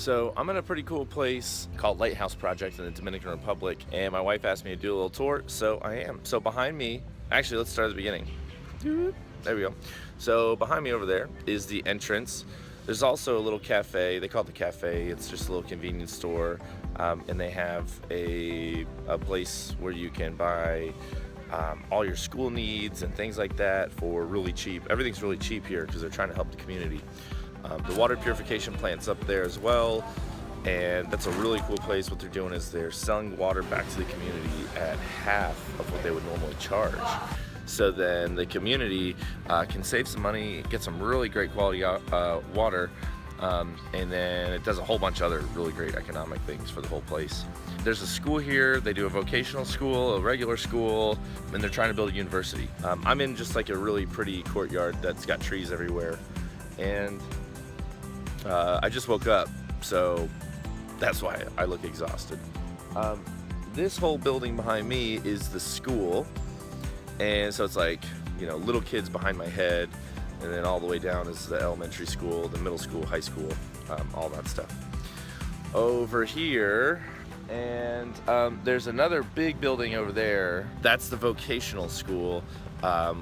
So I'm in a pretty cool place called Lighthouse Project in the Dominican Republic, and my wife asked me to do a little tour, so I am. So behind me, actually let's start at the beginning. There we go. So behind me over there is the entrance. There's also a little cafe. They call it the cafe. It's just a little convenience store, and they have a place where you can buy all your school needs and things like that for really cheap. Everything's really cheap here because they're trying to help the community. The water purification plant's up there as well, and that's a really cool place. What they're doing is they're selling water back to the community at half of what they would normally charge. So then the community can save some money, get some really great quality water, and then it does a whole bunch of other really great economic things for the whole place. There's a school here. They do a vocational school, a regular school, and they're trying to build a university. I'm in just like a really pretty courtyard that's got trees everywhere, and I just woke up, so that's why I look exhausted. This whole building behind me is the school, and so it's like, you know, little kids behind my head, and then all the way down is the elementary school, the middle school, high school, all that stuff. Over here, and there's another big building over there. That's the vocational school,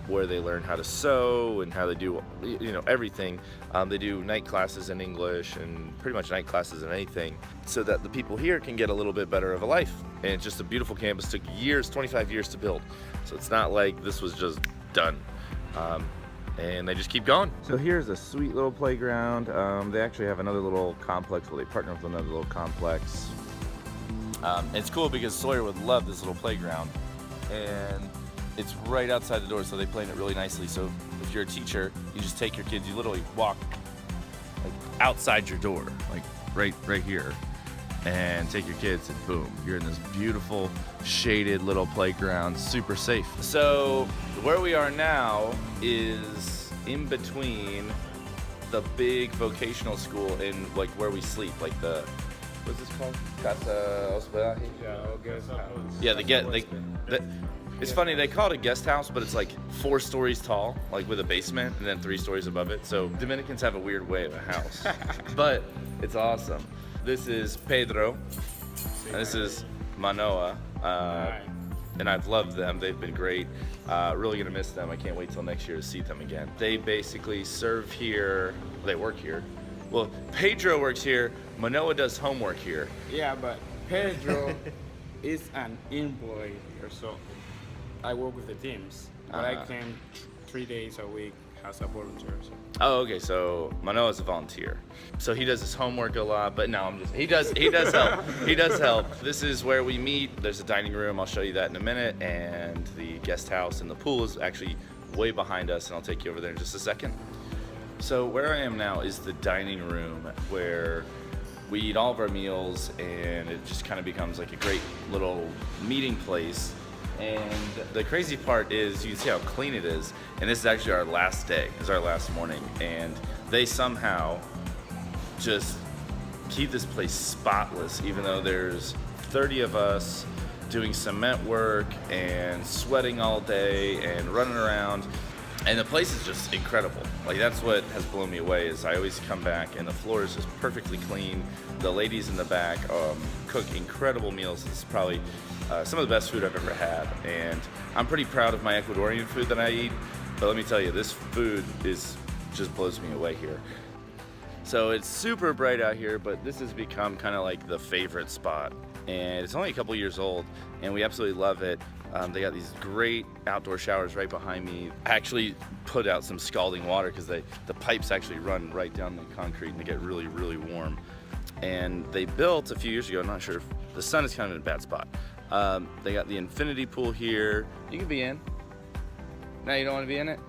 where they learn how to sew and how they do, you know, everything. They do night classes in English and pretty much night classes in anything, so that the people here can get a little bit better of a life. And it's just a beautiful campus. Took years, 25 years to build. So it's not like this was just done. And they just keep going. So here's a sweet little playground. They actually have another little complex where they partner with another little complex. It's cool because Sawyer would love this little playground. And it's right outside the door, so they plan it really nicely. So if you're a teacher, you just take your kids, you literally walk like outside your door, like right here, and take your kids, and boom, you're in this beautiful shaded little playground, super safe. So where we are now is in between the big vocational school and like where we sleep, like the, what's this called? Casa Hospedaje? Yeah, it's funny, they call it a guest house, but it's like 4 stories tall, like with a basement, and then 3 stories above it. So Dominicans have a weird way of a house, but it's awesome. This is Pedro, and this is Manoa, and I've loved them. They've been great. Really gonna miss them. I can't wait till next year to see them again. They basically serve here, they work here. Well, Pedro works here, Manoa does homework here. Yeah, but Pedro is an employee here, so I work with the teams, but I can 3 days a week as a volunteer. So. Oh, okay. So Manoa's a volunteer, so he does his homework a lot. But no, he does help. He does help. This is where we meet. There's a dining room. I'll show you that in a minute, and the guest house and the pool is actually way behind us, and I'll take you over there in just a second. So where I am now is the dining room, where we eat all of our meals, and it just kind of becomes like a great little meeting place. And the crazy part is you can see how clean it is. And this is actually our last day, this is our last morning. And they somehow just keep this place spotless, even though there's 30 of us doing cement work and sweating all day and running around. And the place is just incredible. Like, that's what has blown me away, is I always come back and the floor is just perfectly clean. The ladies in the back cook incredible meals. It's probably some of the best food I've ever had. And I'm pretty proud of my Ecuadorian food that I eat. But let me tell you, this food just blows me away here. So it's super bright out here, but this has become kind of like the favorite spot. And it's only a couple years old, and we absolutely love it. They got these great outdoor showers right behind me. I actually put out some scalding water because the pipes actually run right down the concrete and they get really, really warm. And they built a few years ago, I'm not sure if the sun is kind of in a bad spot. They got the infinity pool here. You can be in. No, you don't want to be in it?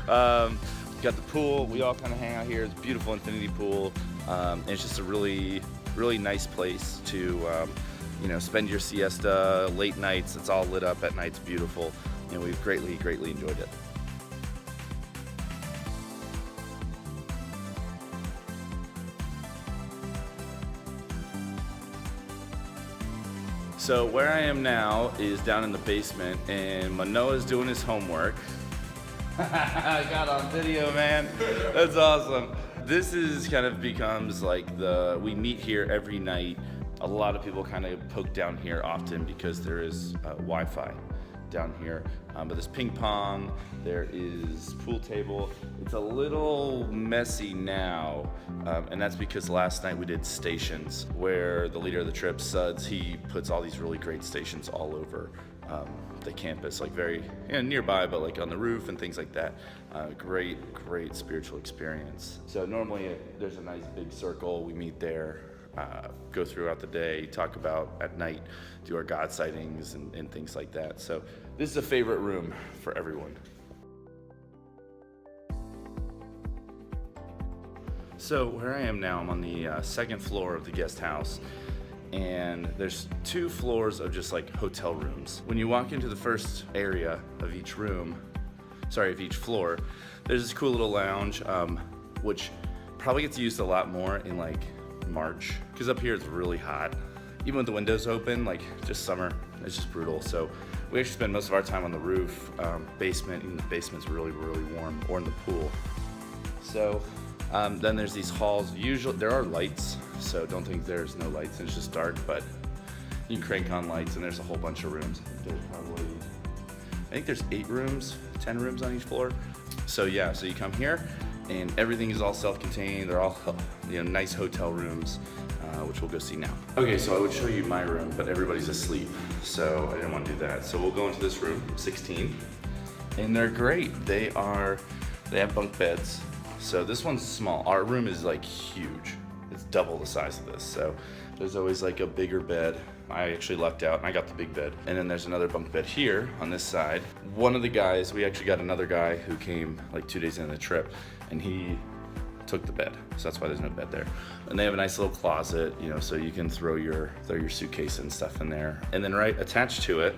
Got the pool. We all kind of hang out here. It's a beautiful infinity pool. And it's just a really, really nice place to you know, spend your siesta, late nights. It's all lit up at night. It's beautiful, and we've greatly, greatly enjoyed it. So where I am now is down in the basement, and Manoa's doing his homework. I got on video, man. That's awesome. this is kind of becomes like we meet here every night. A lot of people kind of poke down here often because there is Wi-Fi down here. But there's ping pong, there is pool table. It's a little messy now, and that's because last night we did stations where the leader of the trip, Suds, he puts all these really great stations all over the campus, like very nearby, but like on the roof and things like that. Great spiritual experience. So normally there's a nice big circle, we meet there, go throughout the day, talk about at night, do our God sightings and things like that. So this is a favorite room for everyone. So where I am now, I'm on the second floor of the guest house, and there's 2 floors of just like hotel rooms. When you walk into the first area of each floor, there's this cool little lounge, which probably gets used a lot more in like March, because up here it's really hot. Even with the windows open, like just summer, it's just brutal. So we actually spend most of our time on the roof, basement. Even the basement's really warm, or in the pool. So then there's these halls. Usually there are lights, so don't think there's no lights and it's just dark, but you can crank on lights and there's a whole bunch of rooms. I think there's 8 rooms, 10 rooms on each floor. So yeah, so you come here and everything is all self-contained. They're all nice hotel rooms, which we'll go see now. Okay, so I would show you my room, but everybody's asleep, so I didn't want to do that. So we'll go into this room, 16, and they're great. They have bunk beds. So this one's small. Our room is like huge. It's double the size of this. So there's always like a bigger bed. I actually lucked out and I got the big bed. And then there's another bunk bed here on this side. One of the guys, we actually got another guy who came like 2 days into the trip, and he took the bed. So that's why there's no bed there. And they have a nice little closet, so you can throw your suitcase and stuff in there. And then right attached to it,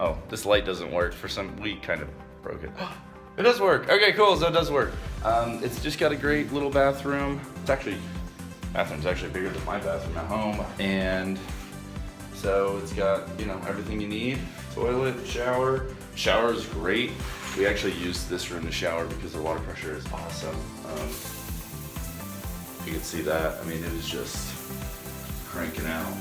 oh, this light doesn't work. We kind of broke it. It does work. Okay, cool, so it does work. It's just got a great little bathroom. Bathroom's actually bigger than my bathroom at home. And so it's got, everything you need. Toilet, shower. Shower is great. We actually used this room to shower because the water pressure is awesome. You can see that. I mean, it is just cranking out.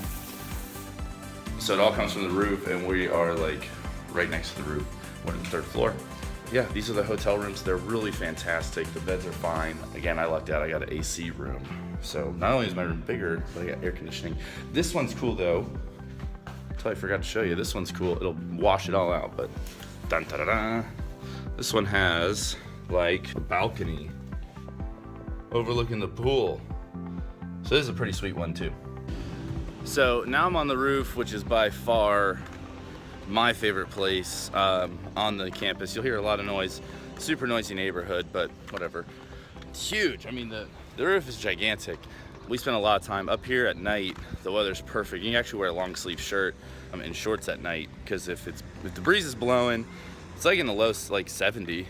So it all comes from the roof, and we are like right next to the roof. We're on the 3rd floor. Yeah, these are the hotel rooms. They're really fantastic. The beds are fine. Again, I lucked out. I got an AC room. So not only is my room bigger, but I got air conditioning. This one's cool though. I forgot to show you. This one's cool. It'll wash it all out, but dun, da, da, da. This one has like a balcony overlooking the pool. So this is a pretty sweet one too. So now I'm on the roof, which is by far my favorite place on the campus. You'll hear a lot of noise. Super noisy neighborhood, but whatever. It's huge. I mean, the roof is gigantic. We spend a lot of time up here at night. The weather's perfect. You can actually wear a long sleeve shirt and shorts at night, because if the breeze is blowing, it's like in the low 70.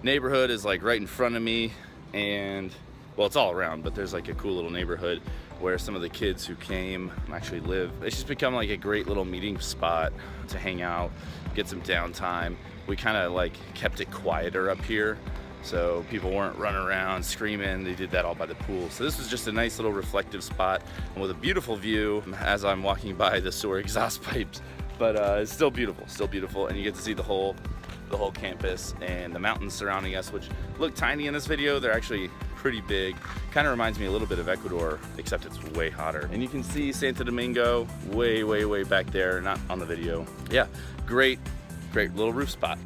Neighborhood is like right in front of me, and well, it's all around, but there's like a cool little neighborhood where some of the kids who came actually live. It's just become like a great little meeting spot to hang out, get some downtime. We kind of like kept it quieter up here, so people weren't running around screaming. They did that all by the pool. So this was just a nice little reflective spot, and with a beautiful view as I'm walking by the sewer exhaust pipes. But it's still beautiful, and you get to see the whole campus and the mountains surrounding us, which look tiny in this video. They're actually pretty big. Kind of reminds me a little bit of Ecuador, except it's way hotter. And you can see Santo Domingo way back there, not on the video. Yeah, great little roof spot.